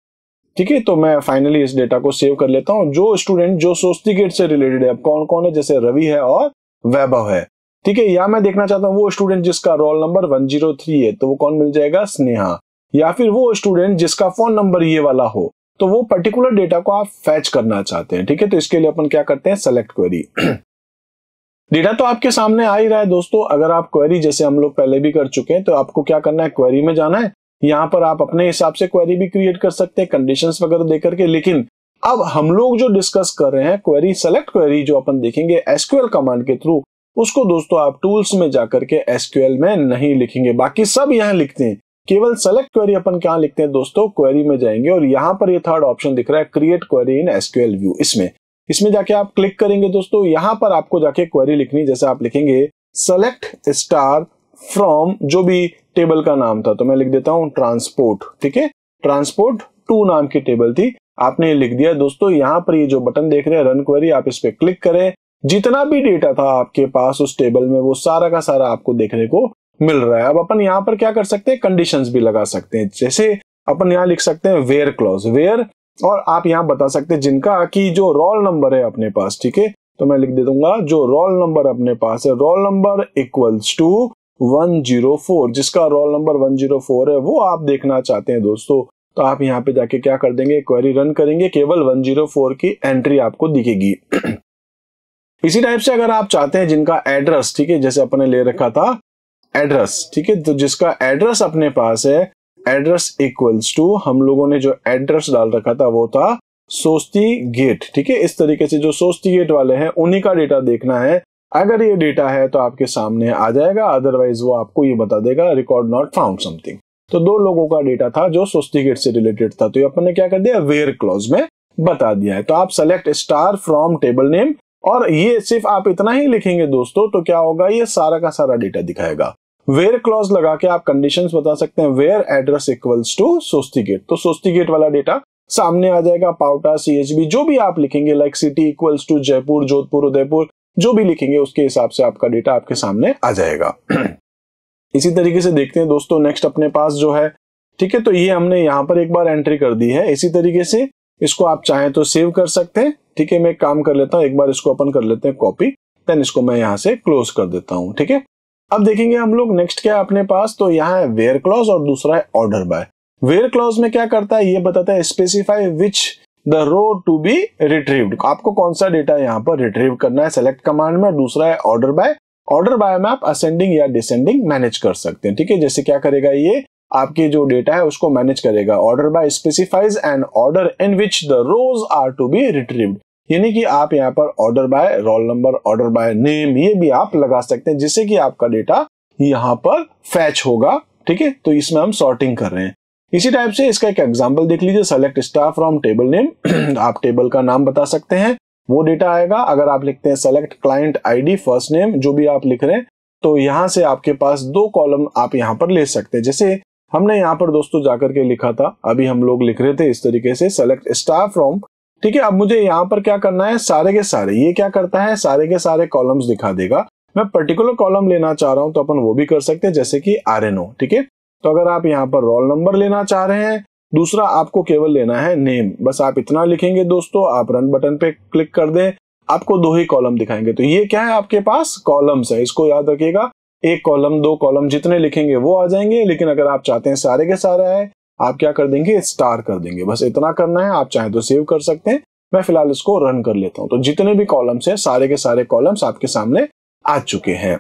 ठीक है। तो मैं फाइनली इस डेटा को सेव कर लेता हूँ। जो स्टूडेंट जो सोस्ती गेट से रिलेटेड है, अब कौन कौन है, जैसे रवि है और वैभव है, ठीक है। या मैं देखना चाहता हूँ वो स्टूडेंट जिसका रोल नंबर 103 है, तो वो कौन मिल जाएगा, स्नेहा। या फिर वो स्टूडेंट जिसका फोन नंबर ये वाला हो, तो वो पर्टिकुलर डेटा को आप फैच करना चाहते हैं, ठीक है। तो इसके लिए अपन क्या करते हैं, सेलेक्ट क्वेरी। डेटा तो आपके सामने आ ही रहा है दोस्तों। अगर आप क्वेरी, जैसे हम लोग पहले भी कर चुके हैं, तो आपको क्या करना है, क्वेरी में जाना है। यहाँ पर आप अपने हिसाब से क्वेरी भी क्रिएट कर सकते हैं कंडीशंस वगैरह दे करके। लेकिन अब हम लोग जो डिस्कस कर रहे हैं क्वेरी, सेलेक्ट क्वेरी जो अपन देखेंगे एसक्यूएल कमांड के थ्रू, उसको दोस्तों आप टूल्स में जाकर के एसक्यूएल में नहीं लिखेंगे, बाकी सब यहाँ लिखते हैं। केवल सेलेक्ट क्वेरी अपन क्या लिखते हैं दोस्तों, क्वेरी में जाएंगे और यहाँ पर ये थर्ड ऑप्शन दिख रहा है, create query in SQL view. इसमें जाके आप क्लिक करेंगे दोस्तों। यहाँ पर आपको जाके क्वेरी लिखनी, जैसे आप लिखेंगे सेलेक्ट स्टार फ्रॉम जो भी टेबल का नाम था, तो मैं लिख देता हूं ट्रांसपोर्ट, ठीक है। ट्रांसपोर्ट 2 नाम की टेबल थी, आपने लिख दिया दोस्तों। यहाँ पर ये जो बटन देख रहे हैं रन क्वेरी, आप इस पे क्लिक करें। जितना भी डेटा था आपके पास उस टेबल में, वो सारा का सारा आपको देखने को मिल रहा है। अब अपन यहाँ पर क्या कर सकते हैं, कंडीशंस भी लगा सकते हैं। जैसे अपन यहाँ लिख सकते हैं वेयर क्लॉज, वेयर और आप यहाँ बता सकते हैं जिनका की जो रोल नंबर है अपने पास, ठीक है। तो मैं लिख दे दूंगा जो रोल नंबर अपने पास है, रोल नंबर इक्वल्स टू 104, जिसका रोल नंबर 104 है वो आप देखना चाहते हैं दोस्तों। तो आप यहाँ पे जाके क्या कर देंगे, क्वेरी रन करेंगे, केवल 104 की एंट्री आपको दिखेगी। इसी टाइप से अगर आप चाहते हैं जिनका एड्रेस, ठीक है, जैसे अपने ले रखा था एड्रेस, ठीक है, तो जिसका एड्रेस अपने पास है, एड्रेस इक्वल्स टू, हम लोगों ने जो एड्रेस डाल रखा था वो था सोस्ती गेट, ठीक है। इस तरीके से जो सोस्ती गेट वाले हैं उन्हीं का डेटा देखना है। अगर ये डेटा है तो आपके सामने आ जाएगा, अदरवाइज वो आपको ये बता देगा रिकॉर्ड नॉट फाउंड समथिंग। तो 2 लोगों का डेटा था जो सोस्ती गेट से रिलेटेड था, तो ये अपन ने क्या कर दिया, वेयर क्लॉज में बता दिया है। तो आप select star from table name, और ये सिर्फ आप इतना ही लिखेंगे दोस्तों तो क्या होगा, ये सारा का सारा डेटा दिखाएगा। वेयर क्लॉज लगा के आप कंडीशंस बता सकते हैं, वेयर एड्रेस इक्वल्स टू सोस्ती गेट, तो सोस्ती गेट वाला डेटा सामने आ जाएगा। पाउटा, सीएचबी जो भी आप लिखेंगे, like city equals to Jaipur, Jodhpur, Udaipur, जो भी लिखेंगे उसके हिसाब से आपका डेटा आपके सामने आ जाएगा। इसी तरीके से देखते हैं दोस्तों नेक्स्ट अपने पास जो है, ठीक है, तो ये हमने यहाँ पर एक बार एंट्री कर दी है। इसी तरीके से इसको आप चाहें तो सेव कर सकते हैं, ठीक है। मैं एक काम कर लेता हूँ, एक बार इसको अपन कर लेते हैं कॉपी, देन इसको मैं यहाँ से क्लोज कर देता हूँ, ठीक है। अब देखेंगे हम लोग नेक्स्ट क्या है अपने पास, तो यहाँ है वेयर क्लॉज और दूसरा है ऑर्डर बाय। वेयर क्लॉज में क्या करता है, ये बताता है specify which the row to be retrieved, आपको कौन सा डेटा यहाँ पर रिट्रीव करना है सेलेक्ट कमांड में। दूसरा है ऑर्डर बाय, ऑर्डर बाय में आप असेंडिंग या डिसेंडिंग मैनेज कर सकते हैं, ठीक है। जैसे क्या करेगा, ये आपके जो डेटा है उसको मैनेज करेगा। Order by specifies an order in which the rows are to be retrieved, यानी कि आप यहाँ पर order by roll number, order by name, ये भी आप लगा सकते हैं जिससे कि आपका डेटा यहाँ पर फैच होगा, ठीक है। तो इसमें हम सॉर्टिंग कर रहे हैं। इसी टाइप से इसका एक एग्जांपल देख लीजिए, select star from table name, आप टेबल का नाम बता सकते हैं, वो डेटा आएगा। अगर आप लिखते हैं select client ID first name, जो भी आप लिख रहे हैं, तो यहां से आपके पास 2 कॉलम आप यहां पर ले सकते हैं। जैसे हमने यहाँ पर दोस्तों जाकर के लिखा था, अभी हम लोग लिख रहे थे इस तरीके से सेलेक्ट स्टार फ्रॉम, ठीक है। अब मुझे यहाँ पर क्या करना है, सारे के सारे, ये क्या करता है, सारे के सारे कॉलम्स दिखा देगा। मैं पर्टिकुलर कॉलम लेना चाह रहा हूं तो अपन वो भी कर सकते हैं, जैसे कि RNO, ठीक है। तो अगर आप यहाँ पर रोल नंबर लेना चाह रहे हैं, दूसरा आपको केवल लेना है नेम, बस आप इतना लिखेंगे दोस्तों, आप रन बटन पे क्लिक कर दें, आपको 2 ही कॉलम दिखाएंगे। तो ये क्या है, आपके पास कॉलम्स है, इसको याद रखिएगा, 1 कॉलम 2 कॉलम जितने लिखेंगे वो आ जाएंगे। लेकिन अगर आप चाहते हैं सारे के सारे आए, आप क्या कर देंगे, स्टार कर देंगे, बस इतना करना है। आप चाहें तो सेव कर सकते हैं, मैं फिलहाल इसको रन कर लेता हूं। तो जितने भी कॉलम्स है, सारे के सारे कॉलम्स आपके सामने आ चुके हैं,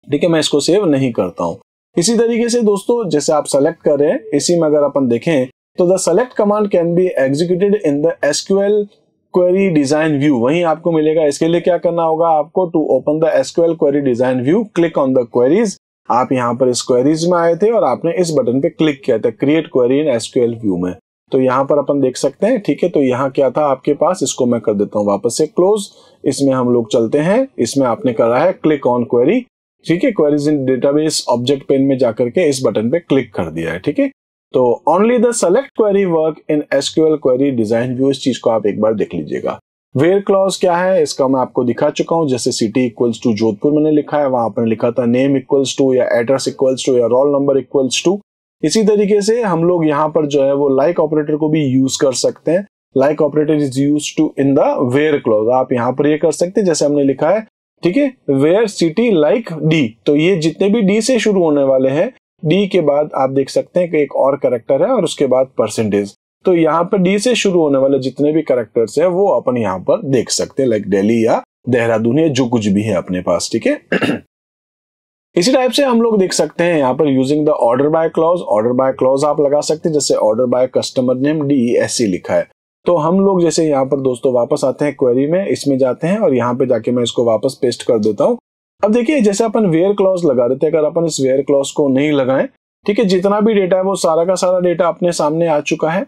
ठीक है। मैं इसको सेव नहीं करता हूं। इसी तरीके से दोस्तों जैसे आप सेलेक्ट कर रहे हैं, इसी में अगर अपन देखें तो the select command can be executed in the SQL query design view, वहीं आपको मिलेगा। इसके लिए क्या करना होगा आपको, to open the SQL query design view click on the queries. आप यहाँ पर इस क्वेरीज में आए थे और आपने इस बटन पे क्लिक किया था create query in SQL view में, तो यहाँ पर अपन देख सकते हैं, ठीक है। तो यहाँ क्या था आपके पास, इसको मैं कर देता हूँ वापस से क्लोज। इसमें हम लोग चलते हैं, इसमें आपने करा है क्लिक ऑन क्वेरी, ठीक है। Queries in database object pane में जाकर के इस बटन पे क्लिक कर दिया है, ठीक है। तो only the select query work in SQL query design view, इस चीज को आप एक बार देख लीजिएगा। वेयर क्लॉज क्या है, इसका मैं आपको दिखा चुका हूं। जैसे सिटी इक्वल्स टू जोधपुर मैंने लिखा है, वहां पर लिखा था नेम इक्वल्स टू या एड्रेस इक्वल्स टू या रोल नंबर इक्वल्स टू। इसी तरीके से हम लोग यहाँ पर जो है वो लाइक ऑपरेटर को भी यूज कर सकते हैं। Like operator is use to in the where clause, आप यहाँ पर ये कर सकते हैं जैसे हमने लिखा है, ठीक है, वेयर सिटी लाइक डी। तो ये जितने भी डी से शुरू होने वाले हैं, डी के बाद आप देख सकते हैं कि एक और कैरेक्टर है और उसके बाद परसेंटेज। तो यहाँ पर डी से शुरू होने वाले जितने भी कैरेक्टर्स हैं वो अपन यहाँ पर देख सकते हैं, लाइक दिल्ली या देहरादून या जो कुछ भी है अपने पास, ठीक है। इसी टाइप से हम लोग देख सकते हैं यहाँ पर using the order by clause. Order by clause आप लगा सकते हैं, जैसे order by customer name DESC लिखा है। तो हम लोग जैसे यहाँ पर दोस्तों वापस आते हैं क्वेरी में, इसमें जाते हैं और यहाँ पे जाके मैं इसको वापस पेस्ट कर देता हूँ। अब देखिए जैसे अपन वेयर क्लॉज लगा रहे थे, अगर अपन इस वेयर क्लॉज को नहीं लगाएं, ठीक है, जितना भी डेटा है वो सारा का सारा डेटा अपने सामने आ चुका है।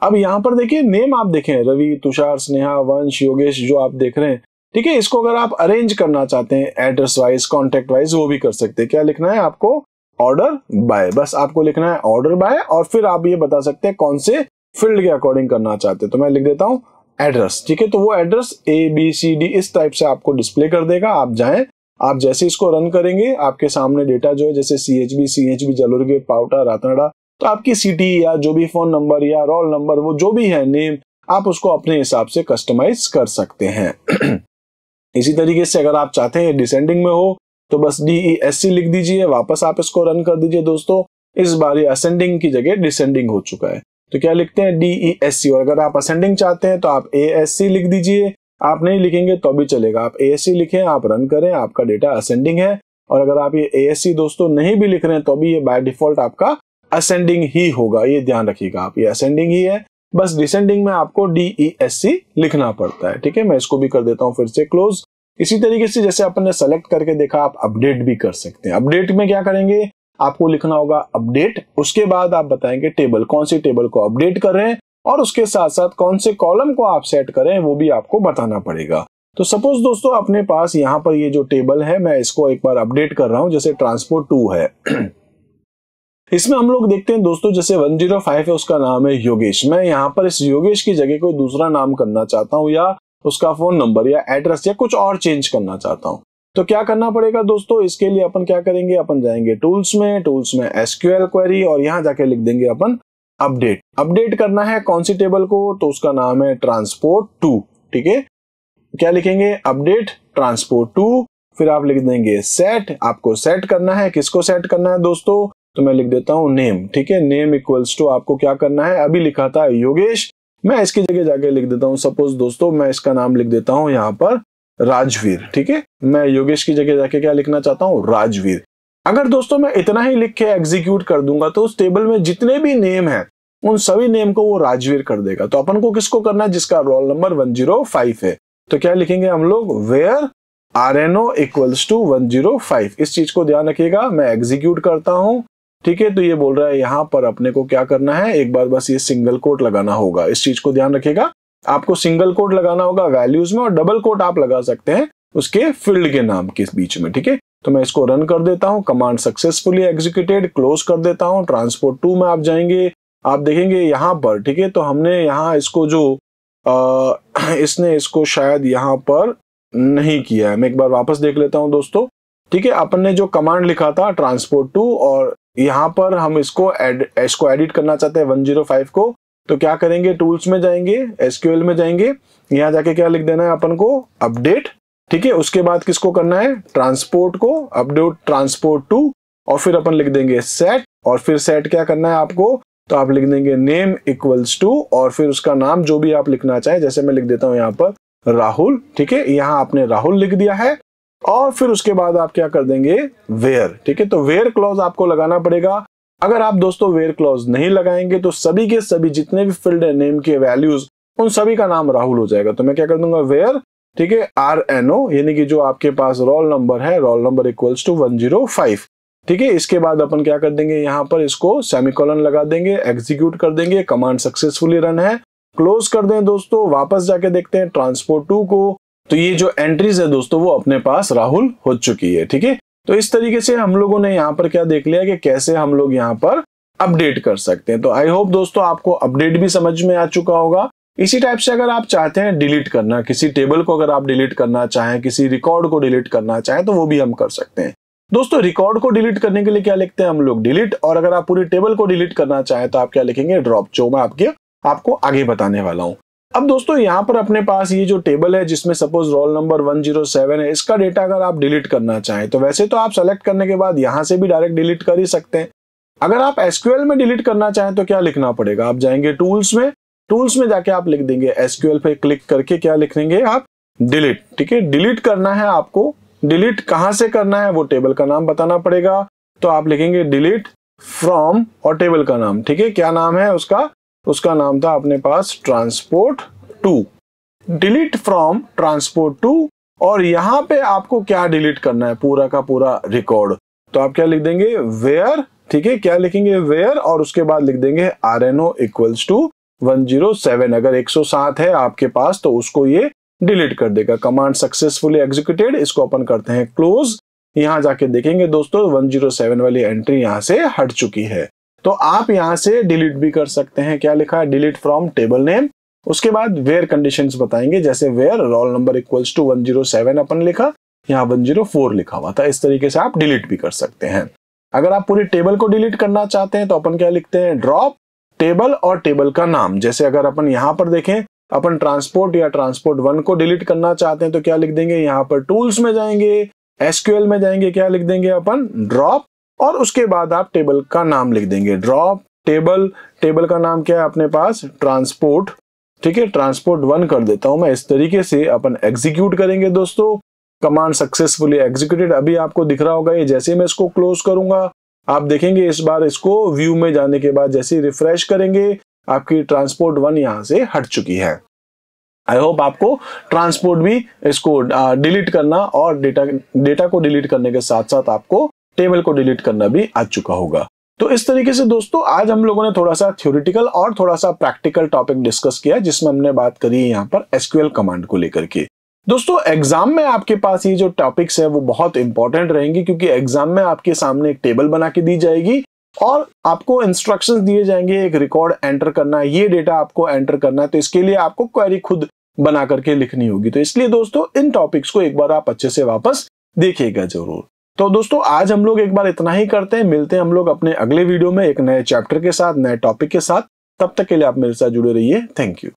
अब यहाँ पर देखिए नेम आप देखें, रवि, तुषार, स्नेहा, वंश, योगेश जो आप देख रहे हैं, ठीक है। इसको अगर आप अरेंज करना चाहते हैं एड्रेस वाइज, कॉन्टेक्ट वाइज, वो भी कर सकते हैं। क्या लिखना है आपको, ऑर्डर बाय, बस आपको लिखना है ऑर्डर बाय, और फिर आप ये बता सकते हैं कौन से फील्ड के अकॉर्डिंग करना चाहते हैं। तो मैं लिख देता हूं एड्रेस, ठीक है। तो वो एड्रेस ABCD इस टाइप से आपको डिस्प्ले कर देगा। आप जाएं, आप जैसे इसको रन करेंगे आपके सामने डेटा जो है, जैसे CHB, जलोर गेट, पावटा, रातनाडा, तो आपकी सिटी या जो भी फोन नंबर या रोल नंबर वो जो भी है नेम, आप उसको अपने हिसाब से कस्टमाइज कर सकते हैं। इसी तरीके से अगर आप चाहते हैं डिसेंडिंग में हो तो बस DESC लिख दीजिए, वापस आप इसको रन कर दीजिए दोस्तों। इस बार ये असेंडिंग की जगह डिसेंडिंग हो चुका है, तो क्या लिखते हैं DESC। और अगर आप असेंडिंग चाहते हैं तो आप ASC लिख दीजिए, आप नहीं लिखेंगे तो भी चलेगा, आप ASC लिखें, आप रन करें, आपका डेटा असेंडिंग है। और अगर आप ये ASC दोस्तों नहीं भी लिख रहे हैं तो भी ये बाय डिफॉल्ट आपका असेंडिंग ही होगा, ये ध्यान रखिएगा आप, ये असेंडिंग ही है, बस डिसेंडिंग में आपको DESC लिखना पड़ता है। ठीक है, मैं इसको भी कर देता हूं फिर से क्लोज। इसी तरीके से जैसे अपन ने सेलेक्ट करके देखा, आप अपडेट भी कर सकते हैं। अपडेट में क्या करेंगे, आपको लिखना होगा अपडेट, उसके बाद आप बताएंगे टेबल, कौन सी टेबल को अपडेट कर रहे हैं और उसके साथ साथ कौन से कॉलम को आप सेट करें वो भी आपको बताना पड़ेगा। तो सपोज दोस्तों अपने पास यहाँ पर ये जो टेबल है, मैं इसको एक बार अपडेट कर रहा हूं, जैसे ट्रांसपोर्ट 2 है। इसमें हम लोग देखते हैं दोस्तों, जैसे 105 है उसका नाम है योगेश, मैं यहाँ पर इस योगेश की जगह कोई दूसरा नाम करना चाहता हूँ या उसका फोन नंबर या एड्रेस या कुछ और चेंज करना चाहता हूँ, तो क्या करना पड़ेगा दोस्तों, इसके लिए अपन क्या करेंगे, अपन जाएंगे टूल्स में SQL क्वेरी और यहाँ जाके लिख देंगे अपन अपडेट। अपडेट करना है कौन सी टेबल को, तो उसका नाम है ट्रांसपोर्ट 2। ठीक है, क्या लिखेंगे, अपडेट ट्रांसपोर्ट 2, फिर आप लिख देंगे सेट, आपको सेट करना है, किसको सेट करना है दोस्तों, तो मैं लिख देता हूं नेम। ठीक है, नेम इक्वल्स टू आपको क्या करना है, अभी लिखा था योगेश, मैं इसकी जगह जाके लिख देता हूं, सपोज दोस्तों मैं इसका नाम लिख देता हूं यहाँ पर राजवीर। ठीक है, मैं योगेश की जगह जाके क्या लिखना चाहता हूं, राजवीर। अगर दोस्तों मैं इतना ही लिख के एग्जीक्यूट कर दूंगा तो उस टेबल में जितने भी नेम है उन सभी नेम को वो राजवीर कर देगा। तो अपन को किसको करना है, जिसका रोल नंबर 105 है, तो क्या लिखेंगे हम लोग, वेयर RNO इक्वल्स टू 105। इस चीज को ध्यान रखिएगा, मैं एग्जीक्यूट करता हूं। ठीक है, तो ये बोल रहा है यहाँ पर अपने को क्या करना है, एक बार बस ये सिंगल कोट लगाना होगा, इस चीज को ध्यान रखिएगा, आपको सिंगल कोट लगाना होगा वैल्यूज में और डबल कोट आप लगा सकते हैं उसके फील्ड के नाम के बीच में। ठीक है, तो मैं इसको रन कर देता हूं, कमांड सक्सेसफुली एग्जीक्यूटेड, क्लोज कर देता हूं। ट्रांसपोर्ट 2 में आप जाएंगे, आप देखेंगे यहाँ पर, ठीक है, तो हमने यहाँ इसको जो इसने इसको शायद यहाँ पर नहीं किया है, मैं एक बार वापस देख लेता हूं दोस्तों। ठीक है, अपन ने जो कमांड लिखा था ट्रांसपोर्ट 2 और यहाँ पर हम इसको एडिट करना चाहते हैं 105 को, तो क्या करेंगे, टूल्स में जाएंगे, SQL में जाएंगे, यहाँ जाके क्या लिख देना है अपन को, अपडेट। ठीक है, उसके बाद किसको करना है, ट्रांसपोर्ट को, अपडेट ट्रांसपोर्ट 2 और फिर अपन लिख देंगे सेट, और फिर सेट क्या करना है आपको, तो आप लिख देंगे नेम इक्वल्स टू और फिर उसका नाम जो भी आप लिखना चाहें, जैसे मैं लिख देता हूं यहाँ पर राहुल। ठीक है, यहाँ आपने राहुल लिख दिया है और फिर उसके बाद आप क्या कर देंगे, वेयर। ठीक है, तो वेयर क्लॉज आपको लगाना पड़ेगा। अगर आप दोस्तों वेयर क्लॉज नहीं लगाएंगे तो सभी के सभी जितने भी फील्ड है नेम के वैल्यूज, उन सभी का नाम राहुल हो जाएगा। तो मैं क्या कर दूंगा, वेयर, ठीक है, RNO यानी कि जो आपके पास रोल नंबर है, रोल नंबर इक्वल्स टू 105। ठीक है, इसके बाद अपन क्या कर देंगे, यहाँ पर इसको सेमीकोलन लगा देंगे, एग्जीक्यूट कर देंगे, कमांड सक्सेसफुली रन है, क्लोज कर दें दोस्तों। वापस जाके देखते हैं ट्रांसपोर्ट 2 को, तो ये जो एंट्रीज है दोस्तों वो अपने पास राहुल हो चुकी है। ठीक है, तो इस तरीके से हम लोगों ने यहाँ पर क्या देख लिया कि कैसे हम लोग यहाँ पर अपडेट कर सकते हैं। तो आई होप दोस्तों आपको अपडेट भी समझ में आ चुका होगा। इसी टाइप से अगर आप चाहते हैं डिलीट करना, किसी टेबल को अगर आप डिलीट करना चाहें, किसी रिकॉर्ड को डिलीट करना चाहें, तो वो भी हम कर सकते हैं। दोस्तों रिकॉर्ड को डिलीट करने के लिए क्या लिखते हैं हम लोग, डिलीट, और अगर आप पूरी टेबल को डिलीट करना चाहें तो आप क्या लिखेंगे, ड्रॉप, जो मैं आपको आगे बताने वाला हूं। अब दोस्तों यहाँ पर अपने पास ये जो टेबल है जिसमें सपोज रोल नंबर 107 है, इसका डेटा अगर आप डिलीट करना चाहें तो वैसे तो आप सेलेक्ट करने के बाद यहाँ से भी डायरेक्ट डिलीट कर ही सकते हैं। अगर आप SQL में डिलीट करना चाहें तो क्या लिखना पड़ेगा, आप जाएंगे टूल्स में जाके आप लिख देंगे SQL पे क्लिक करके क्या लिख देंगे आप, डिलीट। ठीक है, डिलीट करना है आपको, डिलीट कहां से करना है वो टेबल का नाम बताना पड़ेगा, तो आप लिखेंगे डिलीट फ्रॉम और टेबल का नाम। ठीक है, क्या नाम है उसका नाम था अपने पास ट्रांसपोर्ट 2, डिलीट फ्रॉम ट्रांसपोर्ट 2, और यहां पे आपको क्या डिलीट करना है, पूरा का पूरा रिकॉर्ड, तो आप क्या लिख देंगे, वेयर। ठीक है, क्या लिखेंगे, वेयर, और उसके बाद लिख देंगे RNO इक्वल्स टू 107। अगर 107 है आपके पास तो उसको ये डिलीट कर देगा। कमांड सक्सेसफुली एग्जीक्यूटेड, इसको अपन करते हैं क्लोज। यहां जाके देखेंगे दोस्तों 107 वाली एंट्री यहां से हट चुकी है। तो आप यहां से डिलीट भी कर सकते हैं, क्या लिखा है, डिलीट फ्रॉम टेबल नेम, उसके बाद वेयर कंडीशंस बताएंगे, जैसे where roll number equals to 107 अपन लिखा, यहाँ 104 लिखा हुआ था, इस तरीके से आप डिलीट भी कर सकते हैं। अगर आप पूरी टेबल को डिलीट करना चाहते हैं तो अपन क्या लिखते हैं, ड्रॉप टेबल और टेबल का नाम। जैसे अगर अपन यहाँ पर देखें, अपन ट्रांसपोर्ट या ट्रांसपोर्ट 1 को डिलीट करना चाहते हैं तो क्या लिख देंगे, यहाँ पर टूल्स में जाएंगे, एसक्यूएल में जाएंगे, क्या लिख देंगे अपन, ड्रॉप, और उसके बाद आप टेबल का नाम लिख देंगे, ड्रॉप टेबल। टेबल का नाम क्या है अपने पास, ट्रांसपोर्ट। ठीक है, ट्रांसपोर्ट 1 कर देता हूं मैं। इस तरीके से अपन एग्जीक्यूट करेंगे दोस्तों। कमांड सक्सेसफुली एग्जीक्यूटेड अभी आपको दिख रहा होगा। ये जैसे मैं इसको क्लोज करूंगा, आप देखेंगे इस बार इसको व्यू में जाने के बाद जैसे रिफ्रेश करेंगे, आपकी ट्रांसपोर्ट 1 यहां से हट चुकी है। आई होप आपको ट्रांसपोर्ट भी इसको डिलीट करना और डेटा को डिलीट करने के साथ साथ आपको टेबल को डिलीट करना भी आ चुका होगा। तो इस तरीके से दोस्तों आज हम लोगों ने थोड़ा सा थ्योरेटिकल और थोड़ा सा प्रैक्टिकल टॉपिक डिस्कस किया, जिसमें हमने बात करी है यहाँ पर एसक्यूएल कमांड को लेकर के। दोस्तों एग्जाम में आपके पास ये जो टॉपिक्स है वो बहुत इंपॉर्टेंट रहेंगे, क्योंकि एग्जाम में आपके सामने एक टेबल बना के दी जाएगी और आपको इंस्ट्रक्शंस दिए जाएंगे, एक रिकॉर्ड एंटर करना है, ये डेटा आपको एंटर करना है। तो इसके लिए आपको क्वेरी खुद बना करके लिखनी होगी। तो इसलिए दोस्तों इन टॉपिक्स को एक बार आप अच्छे से वापस देखिएगा जरूर। तो दोस्तों आज हम लोग एक बार इतना ही करते हैं, मिलते हैं हम लोग अपने अगले वीडियो में एक नए चैप्टर के साथ, नए टॉपिक के साथ। तब तक के लिए आप मेरे साथ जुड़े रहिए। Thank you.